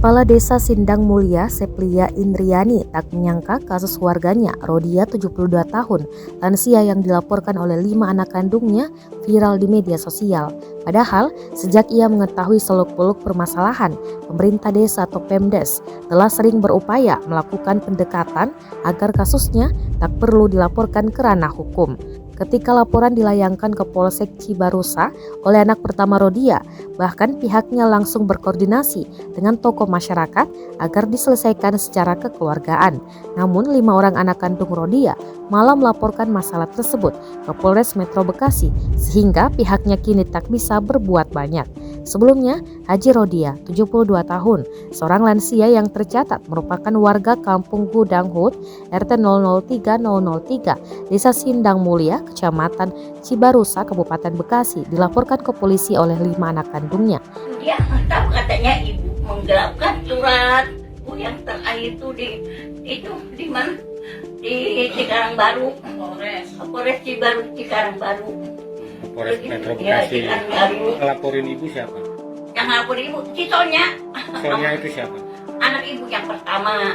Kepala Desa Sindang Mulia, Seplia Indriani, tak menyangka kasus warganya, Rodia 72 tahun, lansia yang dilaporkan oleh 5 anak kandungnya viral di media sosial. Padahal, sejak ia mengetahui seluk-beluk permasalahan, pemerintah desa atau Pemdes telah sering berupaya melakukan pendekatan agar kasusnya tak perlu dilaporkan ke ranah hukum. Ketika laporan dilayangkan ke Polsek Cibarusa oleh anak pertama Rodia, bahkan pihaknya langsung berkoordinasi dengan tokoh masyarakat agar diselesaikan secara kekeluargaan. Namun 5 orang anak kandung Rodia malah melaporkan masalah tersebut ke Polres Metro Bekasi sehingga pihaknya kini tak bisa berbuat banyak. Sebelumnya, Haji Rodia, 72 tahun, seorang lansia yang tercatat merupakan warga Kampung Gudang Hut, RT 003003, Desa Sindang Mulia, Kecamatan Cibarusa, Kabupaten Bekasi, dilaporkan ke polisi oleh 5 anak kandungnya. Dia tahu katanya ibu menggelapkan surat yang terakhir itu di mana? Di Cikarang Baru, Polres Cikarang Baru. Polres Metro Bekasi. Laporin ibu siapa? Yang laporin ibu, si Sonya. Sonya itu siapa? Anak ibu yang pertama,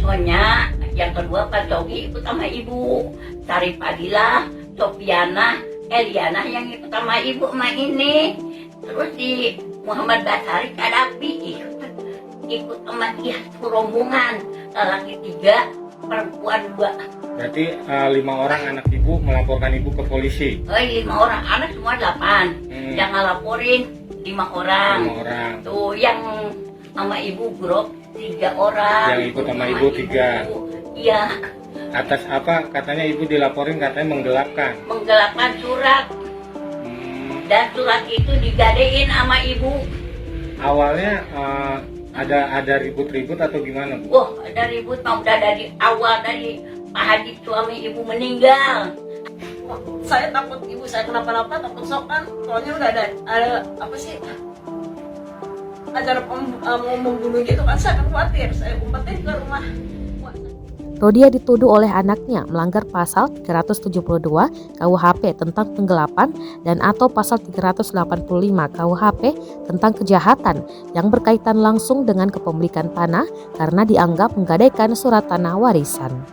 Sonya. Yang kedua Pak Cogi ikut sama ibu. Sari Fadila, Sofiana, Eliana yang ikut sama ibu sama ini. Terus di Muhammad Basari Kadapi ikut sama dia rombongan. Laki 3, perempuan 2. Berarti 5 orang anak ibu melaporkan ibu ke polisi. 5 orang, anak semua 8. Yang ngelaporin 5 orang. 5 orang. Tuh yang sama ibu grup 3 orang. Yang ikut sama ibu 3. Iya. Atas apa katanya ibu dilaporin katanya menggelapkan. Menggelapkan surat. Dan surat itu digadein sama ibu. Awalnya ada ribut-ribut atau gimana, Bu? Wah, ada ribut, udah dari awal, dari Pak Haji suami ibu meninggal. Saya takut ibu saya kenapa-napa, takut sok kan, soalnya udah ada apa sih acara mau membunuh gitu kan, saya kan khawatir, saya umpetin ke rumah. Rodia dituduh oleh anaknya melanggar pasal 372 KUHP tentang penggelapan dan atau pasal 385 KUHP tentang kejahatan yang berkaitan langsung dengan kepemilikan tanah karena dianggap menggadaikan surat tanah warisan.